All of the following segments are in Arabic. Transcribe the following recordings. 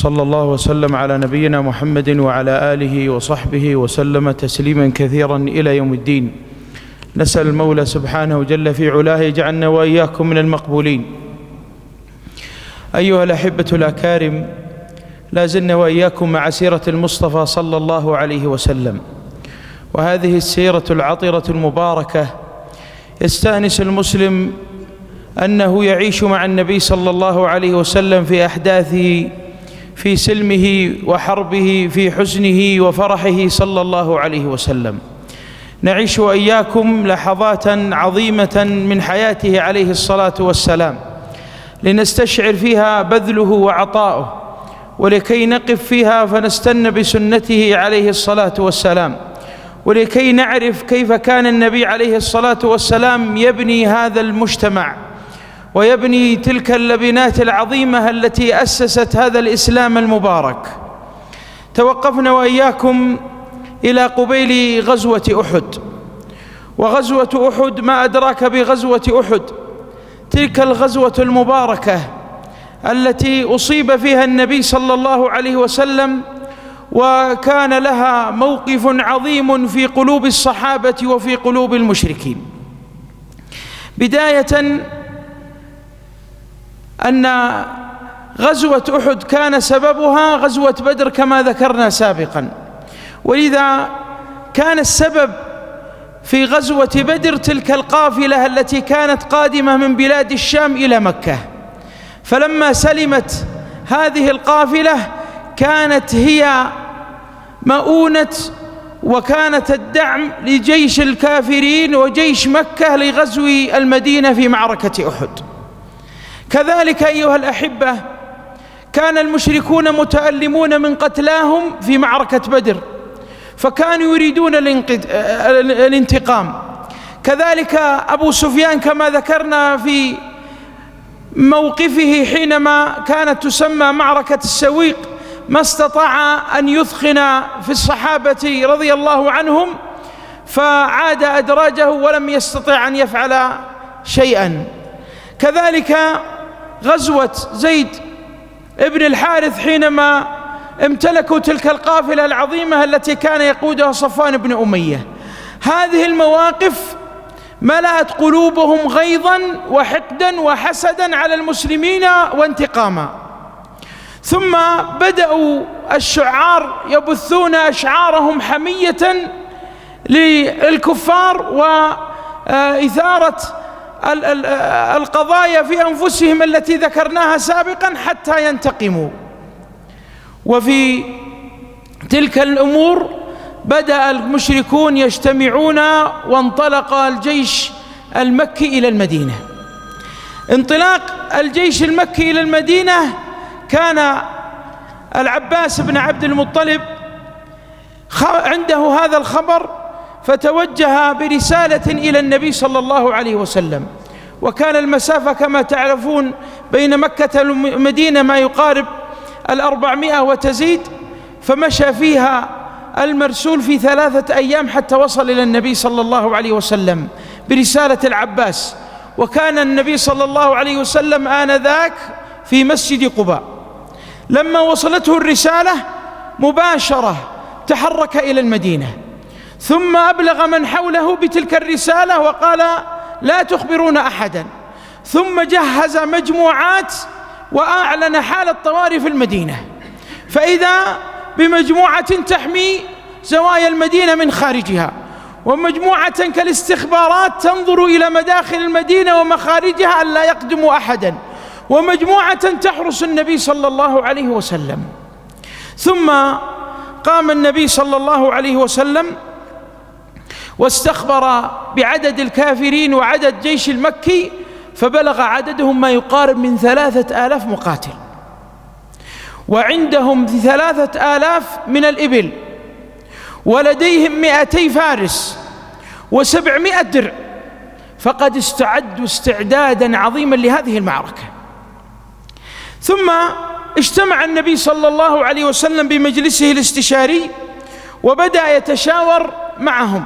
وصلى الله وسلم على نبينا محمد وعلى آله وصحبه وسلم تسليما كثيرا إلى يوم الدين. نسأل المولى سبحانه جل في علاه يجعلنا وإياكم من المقبولين. أيها الأحبة الأكارم، لا زلنا وإياكم مع سيرة المصطفى صلى الله عليه وسلم، وهذه السيرة العطرة المباركة يستأنس المسلم أنه يعيش مع النبي صلى الله عليه وسلم في أحداثه، في سلمه وحربه، في حزنه وفرحه صلى الله عليه وسلم. نعيش وإياكم لحظات عظيمة من حياته عليه الصلاة والسلام، لنستشعر فيها بذله وعطاؤه، ولكي نقف فيها فنستن بسنته عليه الصلاة والسلام، ولكي نعرف كيف كان النبي عليه الصلاة والسلام يبني هذا المجتمع ويبني تلك اللبنات العظيمة التي أسست هذا الإسلام المبارك. توقفنا وإياكم إلى قبيل غزوة أحد، وغزوة أحد ما أدراك بغزوة أحد، تلك الغزوة المباركة التي أصيب فيها النبي صلى الله عليه وسلم، وكان لها موقف عظيم في قلوب الصحابة وفي قلوب المشركين. بداية أن غزوة أحد كان سببها غزوة بدر كما ذكرنا سابقا، ولذا كان السبب في غزوة بدر تلك القافلة التي كانت قادمة من بلاد الشام إلى مكة. فلما سلمت هذه القافلة كانت هي مؤونة وكانت الدعم لجيش الكافرين وجيش مكة لغزو المدينة في معركة أحد. كذلك أيها الأحبة، كان المشركون متألمون من قتلاهم في معركة بدر، فكانوا يريدون الانتقام. كذلك أبو سفيان كما ذكرنا في موقفه حينما كانت تسمى معركة السويق، ما استطاع أن يثخن في الصحابة رضي الله عنهم، فعاد أدراجه ولم يستطع أن يفعل شيئا. كذلك غزوة زيد ابن الحارث حينما امتلكوا تلك القافلة العظيمة التي كان يقودها صفوان بن أمية. هذه المواقف ملأت قلوبهم غيظا وحقدا وحسدا على المسلمين وانتقاما. ثم بدأوا الشعار يبثون أشعارهم حمية للكفار وإثارة القضايا في أنفسهم التي ذكرناها سابقا حتى ينتقموا. وفي تلك الأمور بدأ المشركون يجتمعون، وانطلق الجيش المكي إلى المدينة. انطلاق الجيش المكي إلى المدينة كان العباس بن عبد المطلب عنده هذا الخبر، فتوجه برسالة إلى النبي صلى الله عليه وسلم. وكان المسافة كما تعرفون بين مكة والمدينة ما يقارب 400 وتزيد، فمشى فيها المرسول في 3 أيام حتى وصل إلى النبي صلى الله عليه وسلم برسالة العباس. وكان النبي صلى الله عليه وسلم آنذاك في مسجد قباء. لما وصلته الرسالة مباشرة تحرك إلى المدينة، ثم أبلغ من حوله بتلك الرسالة وقال لا تخبرون أحدا، ثم جهز مجموعات وأعلن حالة طوارئ في المدينة، فإذا بمجموعة تحمي زوايا المدينة من خارجها، ومجموعة كالاستخبارات تنظر إلى مداخل المدينة ومخارجها أن لا يقدموا أحدا، ومجموعة تحرس النبي صلى الله عليه وسلم. ثم قام النبي صلى الله عليه وسلم واستخبر بعدد الكافرين وعدد جيش المكي، فبلغ عددهم ما يقارب من 3000 مقاتل، وعندهم 3000 من الإبل، ولديهم 200 فارس و700 درع، فقد استعدوا استعدادا عظيما لهذه المعركة. ثم اجتمع النبي صلى الله عليه وسلم بمجلسه الاستشاري وبدأ يتشاور معهم،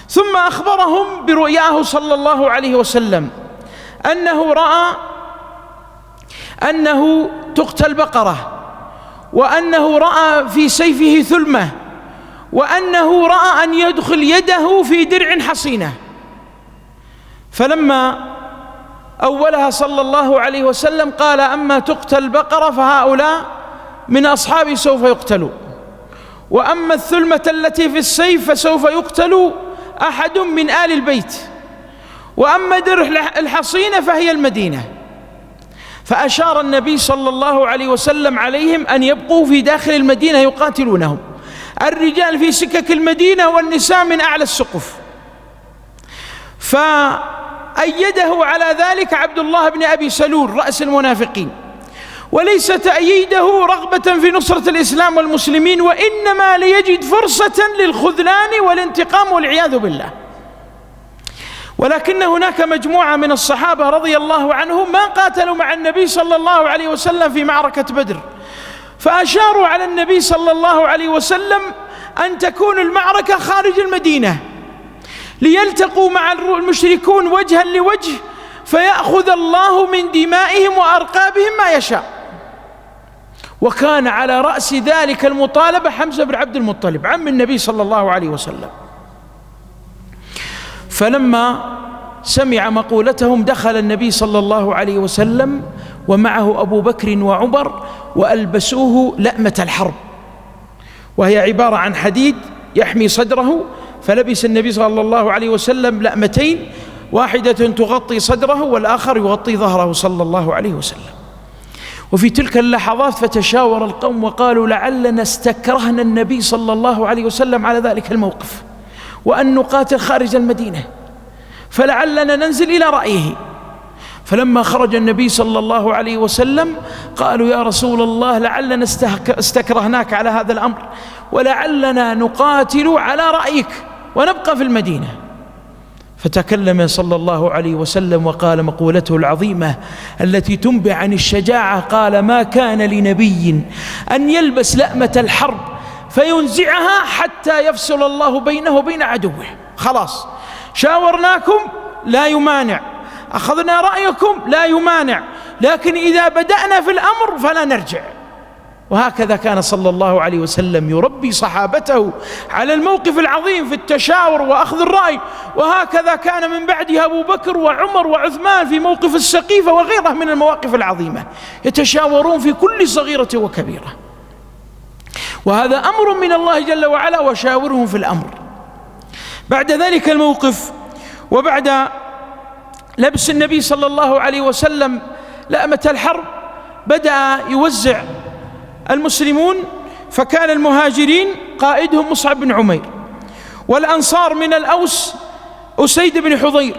ثم أخبرهم برؤياه صلى الله عليه وسلم أنه رأى أنه تقتل بقرة وأنه رأى في سيفه ثلمة، وأنه رأى أن يدخل يده في درع حصينة. فلما أولها صلى الله عليه وسلم قال: أما تقتل بقرة فهؤلاء من أصحابي سوف يقتلوا، وأما الثلمة التي في السيف فسوف يقتل أحد من آل البيت، وأما درع الحصينة فهي المدينة. فأشار النبي صلى الله عليه وسلم عليهم أن يبقوا في داخل المدينة يقاتلونهم، الرجال في سكك المدينة والنساء من أعلى السقف. فأيده على ذلك عبد الله بن أبي سلول رأس المنافقين، وليس تأييده رغبة في نصرة الإسلام والمسلمين، وإنما ليجد فرصة للخذلان والانتقام والعياذ بالله. ولكن هناك مجموعة من الصحابة رضي الله عنهم ما قاتلوا مع النبي صلى الله عليه وسلم في معركة بدر، فأشاروا على النبي صلى الله عليه وسلم أن تكون المعركة خارج المدينة ليلتقوا مع المشركون وجها لوجه، فيأخذ الله من دمائهم وأرقابهم ما يشاء. وكان على رأس ذلك المطالبة حمزة بن عبد المطلب عم النبي صلى الله عليه وسلم. فلما سمع مقولتهم دخل النبي صلى الله عليه وسلم ومعه أبو بكر وعمر، وألبسوه لأمة الحرب، وهي عبارة عن حديد يحمي صدره، فلبس النبي صلى الله عليه وسلم لأمتين، واحدة تغطي صدره والآخر يغطي ظهره صلى الله عليه وسلم. وفي تلك اللحظات فتشاور القوم وقالوا: لعلنا استكرهنا النبي صلى الله عليه وسلم على ذلك الموقف، وأن نقاتل خارج المدينة، فلعلنا ننزل إلى رأيه. فلما خرج النبي صلى الله عليه وسلم قالوا: يا رسول الله، لعلنا استكرهناك على هذا الأمر، ولعلنا نقاتل على رأيك ونبقى في المدينة. فتكلم صلى الله عليه وسلم وقال مقولته العظيمة التي تنبئ عن الشجاعة، قال: ما كان لنبي أن يلبس لأمة الحرب فينزعها حتى يفصل الله بينه وبين عدوه. خلاص، شاورناكم لا يمانع، أخذنا رأيكم لا يمانع، لكن إذا بدأنا في الأمر فلا نرجع. وهكذا كان صلى الله عليه وسلم يربي صحابته على الموقف العظيم في التشاور وأخذ الرأي. وهكذا كان من بعده أبو بكر وعمر وعثمان في موقف السقيفة وغيره من المواقف العظيمة، يتشاورون في كل صغيرة وكبيرة، وهذا أمر من الله جل وعلا: وشاورهم في الأمر. بعد ذلك الموقف، وبعد لبس النبي صلى الله عليه وسلم لأمة الحرب، بدأ يوزع المسلمون، فكان المهاجرين قائدهم مصعب بن عمير، والأنصار من الأوس أسيد بن حضير،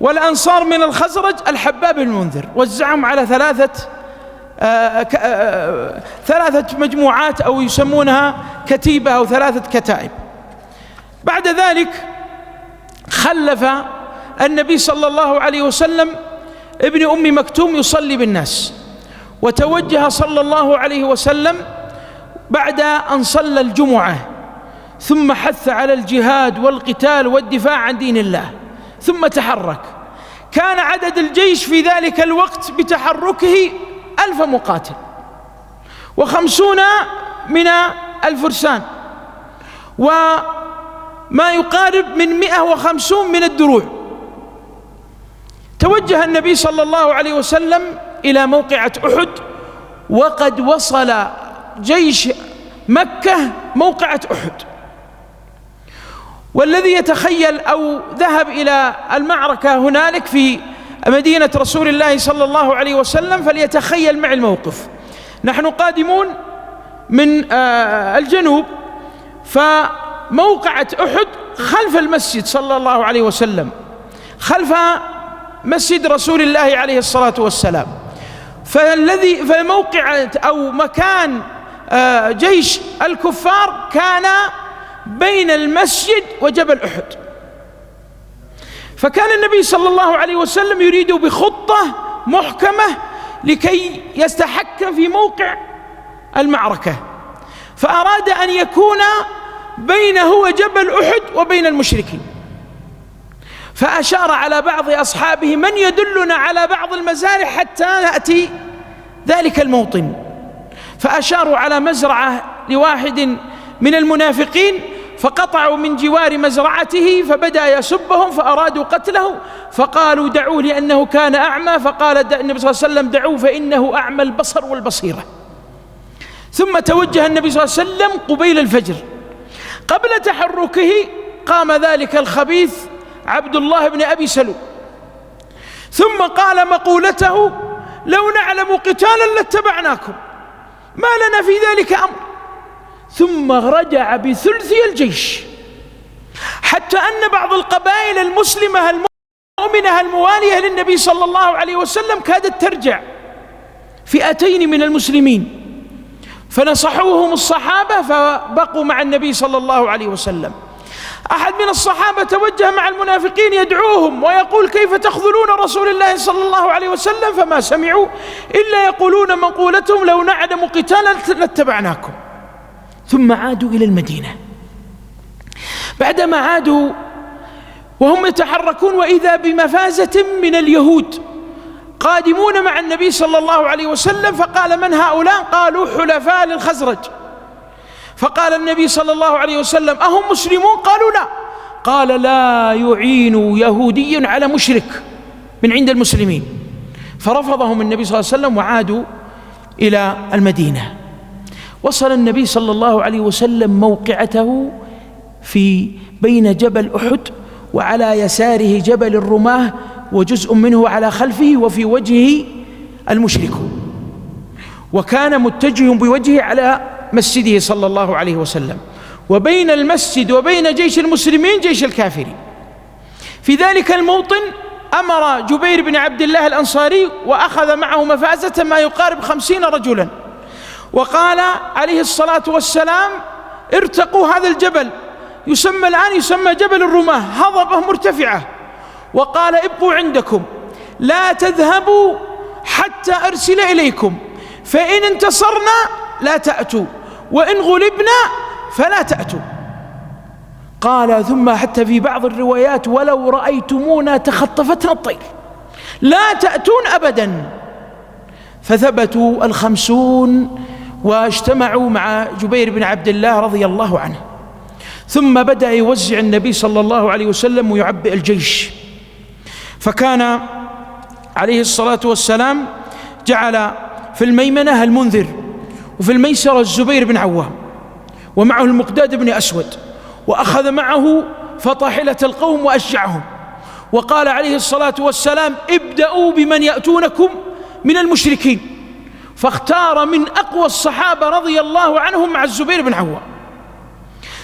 والأنصار من الخزرج الحباب بن المنذر. وزعهم على ثلاثة مجموعات، أو يسمونها كتيبة أو 3 كتائب. بعد ذلك خلف النبي صلى الله عليه وسلم ابن أم مكتوم يصلي بالناس، وتوجه صلى الله عليه وسلم بعد أن صلى الجمعة، ثم حث على الجهاد والقتال والدفاع عن دين الله، ثم تحرك. كان عدد الجيش في ذلك الوقت بتحركه 1000 مقاتل، و50 من الفرسان، وما يقارب من 150 من الدروع. توجه النبي صلى الله عليه وسلم إلى موقعة أحد، وقد وصل جيش مكة موقعة أحد. والذي يتخيل أو ذهب إلى المعركة هنالك في مدينة رسول الله صلى الله عليه وسلم فليتخيل مع الموقف. نحن قادمون من الجنوب، فموقعة أحد خلف المسجد صلى الله عليه وسلم، خلف مسجد رسول الله عليه الصلاة والسلام. فموقعة أو مكان جيش الكفار كان بين المسجد وجبل أحد. فكان النبي صلى الله عليه وسلم يريد بخطة محكمة لكي يتحكم في موقع المعركة، فأراد أن يكون بينه وجبل أحد وبين المشركين، فأشار على بعض أصحابه: من يدلنا على بعض المزارع حتى نأتي ذلك الموطن؟ فأشاروا على مزرعة لواحد من المنافقين فقطعوا من جوار مزرعته، فبدأ يسبهم فأرادوا قتله، فقالوا دعوه لأنه كان أعمى، فقال النبي صلى الله عليه وسلم دعوه فإنه أعمى البصر والبصيرة. ثم توجه النبي صلى الله عليه وسلم قبيل الفجر. قبل تحركه قام ذلك الخبيث عبد الله بن أبي سلول ثم قال مقولته: لو نعلم قتالا لاتبعناكم، ما لنا في ذلك أمر. ثم رجع بثلثي الجيش، حتى أن بعض القبائل المسلمة المؤمنة الموالية للنبي صلى الله عليه وسلم كادت ترجع، فئتين من المسلمين، فنصحوهم الصحابة فبقوا مع النبي صلى الله عليه وسلم. أحد من الصحابة توجه مع المنافقين يدعوهم ويقول: كيف تخذلون رسول الله صلى الله عليه وسلم؟ فما سمعوا إلا يقولون مقولتهم: لو نعلم قتالا لاتبعناكم. ثم عادوا إلى المدينة. بعدما عادوا وهم يتحركون وإذا بمفازة من اليهود قادمون مع النبي صلى الله عليه وسلم، فقال: من هؤلاء؟ قالوا: حلفاء للخزرج. فقال النبي صلى الله عليه وسلم: أهم مسلمون؟ قالوا: لا. قال: لا يعين يهودي على مشرك من عند المسلمين. فرفضهم النبي صلى الله عليه وسلم وعادوا إلى المدينة. وصل النبي صلى الله عليه وسلم موقعته في بين جبل أحد، وعلى يساره جبل الرماه، وجزء منه على خلفه، وفي وجهه المشركون، وكان متجه بوجهه على مسجده صلى الله عليه وسلم، وبين المسجد وبين جيش المسلمين جيش الكافرين. في ذلك الموطن أمر جبير بن عبد الله الأنصاري وأخذ معه مفازة ما يقارب 50 رجلا، وقال عليه الصلاة والسلام: ارتقوا هذا الجبل، الآن يسمى جبل الرماه، هضبة مرتفعة، وقال: ابقوا عندكم لا تذهبوا حتى أرسل إليكم، فإن انتصرنا لا تأتوا، وإن غلبنا فلا تأتوا. قال ثم حتى في بعض الروايات: ولو رأيتمونا تخطفتنا الطير، لا تأتون أبدا. فثبتوا 50 واجتمعوا مع جبير بن عبد الله رضي الله عنه. ثم بدأ يوزع النبي صلى الله عليه وسلم ويعبئ الجيش، فكان عليه الصلاة والسلام جعل في الميمنة المنذر، وفي الميسرة الزبير بن عوام، ومعه المقداد بن أسود، وأخذ معه فطاحلة القوم وأشجعهم، وقال عليه الصلاة والسلام: ابدأوا بمن يأتونكم من المشركين. فاختار من أقوى الصحابة رضي الله عنهم مع الزبير بن عوام.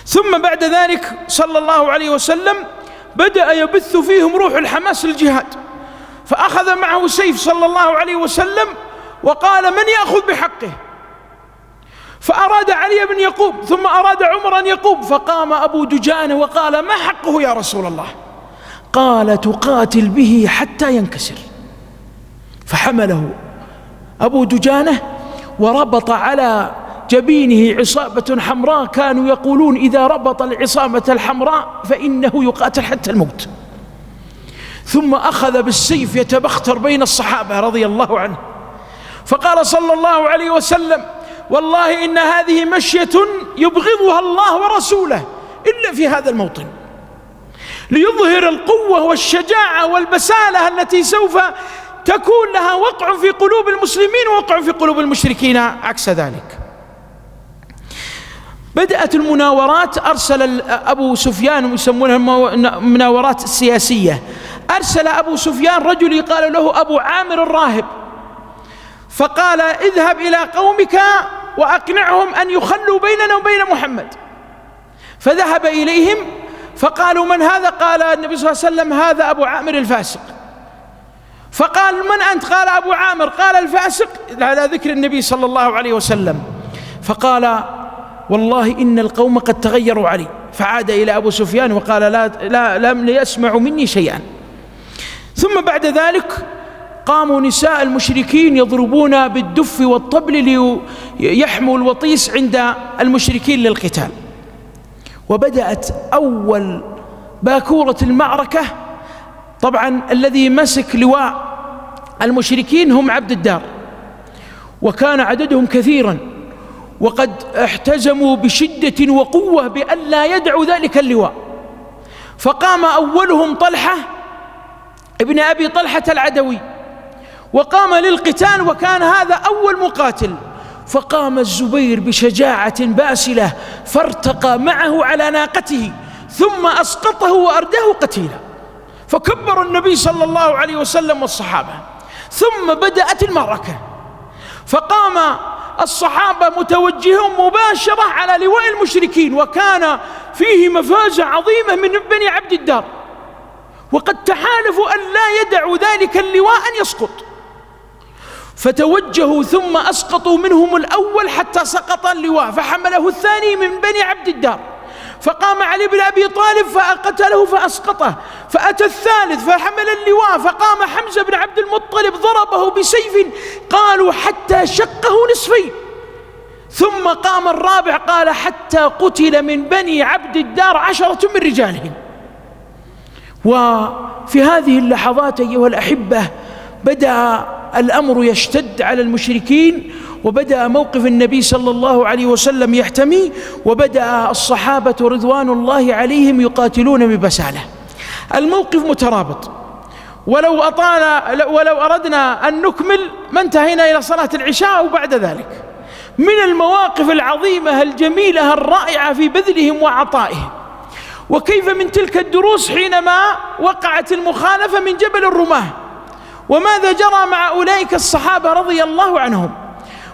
ثم بعد ذلك صلى الله عليه وسلم بدأ يبث فيهم روح الحماس للجهاد، فأخذ معه سيف صلى الله عليه وسلم وقال: من يأخذ بحقه؟ فأراد علي بن يقوم، ثم أراد عمر أن يقوم، فقام أبو دجانة وقال: ما حقه يا رسول الله؟ قال: تقاتل به حتى ينكسر. فحمله أبو دجانة وربط على جبينه عصابة حمراء، كانوا يقولون: إذا ربط العصابة الحمراء فإنه يقاتل حتى الموت. ثم أخذ بالسيف يتبختر بين الصحابة رضي الله عنه، فقال صلى الله عليه وسلم: والله إن هذه مشية يبغضها الله ورسوله إلا في هذا الموطن، ليظهر القوة والشجاعة والبسالة التي سوف تكون لها وقع في قلوب المسلمين ووقع في قلوب المشركين عكس ذلك. بدأت المناورات. أرسل أبو سفيان، يسمونها المناورات السياسية، أرسل أبو سفيان رجل يقال له أبو عامر الراهب، فقال: اذهب إلى قومك وأقنعهم أن يخلوا بيننا وبين محمد. فذهب إليهم فقالوا: من هذا؟ قال النبي صلى الله عليه وسلم: هذا أبو عامر الفاسق. فقال: من أنت؟ قال: أبو عامر. قال: الفاسق، على ذكر النبي صلى الله عليه وسلم. فقال: والله إن القوم قد تغيروا علي. فعاد إلى أبو سفيان وقال: لم يسمع مني شيئا. ثم بعد ذلك قاموا نساء المشركين يضربون بالدف والطبل ليحموا الوطيس عند المشركين للقتال. وبدأت أول باكورة المعركة. طبعا الذي مسك لواء المشركين هم عبد الدار، وكان عددهم كثيرا، وقد احتزموا بشدة وقوة بأن لا يدعوا ذلك اللواء. فقام أولهم طلحة ابن أبي طلحة العدوي، وقام للقتال، وكان هذا أول مقاتل. فقام الزبير بشجاعة باسلة فارتقى معه على ناقته ثم أسقطه وأرداه قتيلا، فكبر النبي صلى الله عليه وسلم والصحابة. ثم بدأت المعركة، فقام الصحابة متوجهون مباشرة على لواء المشركين، وكان فيه مفازة عظيمة من بني عبد الدار، وقد تحالفوا أن لا يدعوا ذلك اللواء أن يسقط. فتوجهوا ثم أسقطوا منهم الأول حتى سقط اللواء، فحمله الثاني من بني عبد الدار، فقام علي بن أبي طالب فقتله فأسقطه، فأتى الثالث فحمل اللواء، فقام حمزة بن عبد المطلب ضربه بسيف قالوا حتى شقه نصفين، ثم قام الرابع قال حتى قتل من بني عبد الدار 10 من رجالهم. وفي هذه اللحظات أيها الأحبة بدأ الأمر يشتد على المشركين، وبدأ موقف النبي صلى الله عليه وسلم يحتمي، وبدأ الصحابة رضوان الله عليهم يقاتلون ببسالة. الموقف مترابط، ولو أردنا أن نكمل ما انتهينا إلى صلاة العشاء وبعد ذلك. من المواقف العظيمة الجميلة الرائعة في بذلهم وعطائهم. وكيف من تلك الدروس حينما وقعت المخالفة من جبل الرماة، وماذا جرى مع أولئك الصحابة رضي الله عنهم،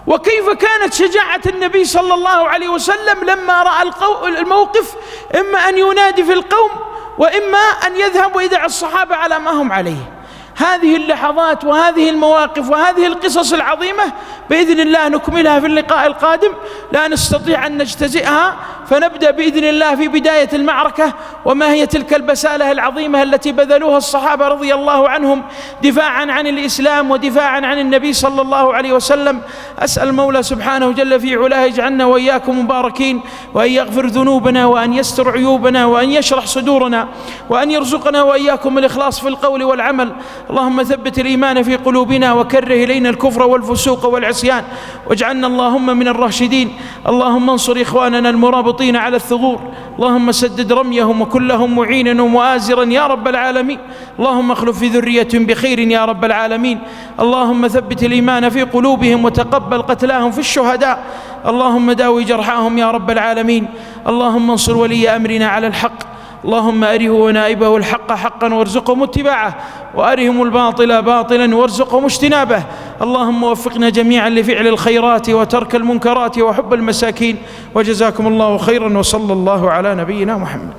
وكيف كانت شجاعة النبي صلى الله عليه وسلم لما رأى الموقف، إما أن ينادي في القوم وإما أن يذهب ويدع الصحابة على ما هم عليه. هذه اللحظات وهذه المواقف وهذه القصص العظيمة بإذن الله نكملها في اللقاء القادم، لا نستطيع أن نجتزئها، فنبدأ بإذن الله في بداية المعركة، وما هي تلك البسالة العظيمة التي بذلوها الصحابة رضي الله عنهم دفاعا عن الإسلام ودفاعا عن النبي صلى الله عليه وسلم. أسأل المولى سبحانه جل في علاه يجعلنا وإياكم مباركين، وأن يغفر ذنوبنا، وأن يستر عيوبنا، وأن يشرح صدورنا، وأن يرزقنا وإياكم الإخلاص في القول والعمل. اللهم ثبت الإيمان في قلوبنا، وكره إلينا الكفر والفسوق والعصيان، واجعلنا اللهم من الراشدين. اللهم انصر إخواننا المرابطين على الثغور، اللهم سدد رميهم وكلهم معينا ومؤازرا يا رب العالمين. اللهم اخلف في ذرية بخير يا رب العالمين. اللهم ثبت الإيمان في قلوبهم، وتقبل قتلاهم في الشهداء. اللهم داوي جرحاهم يا رب العالمين. اللهم انصر ولي أمرنا على الحق، اللهم أره ونائبه الحق حقا وارزقهم اتباعه، وأرهم الباطل باطلا وارزقهم اجتنابه. اللهم وفقنا جميعا لفعل الخيرات وترك المنكرات وحب المساكين، وجزاكم الله خيرا، وصلى الله على نبينا محمد.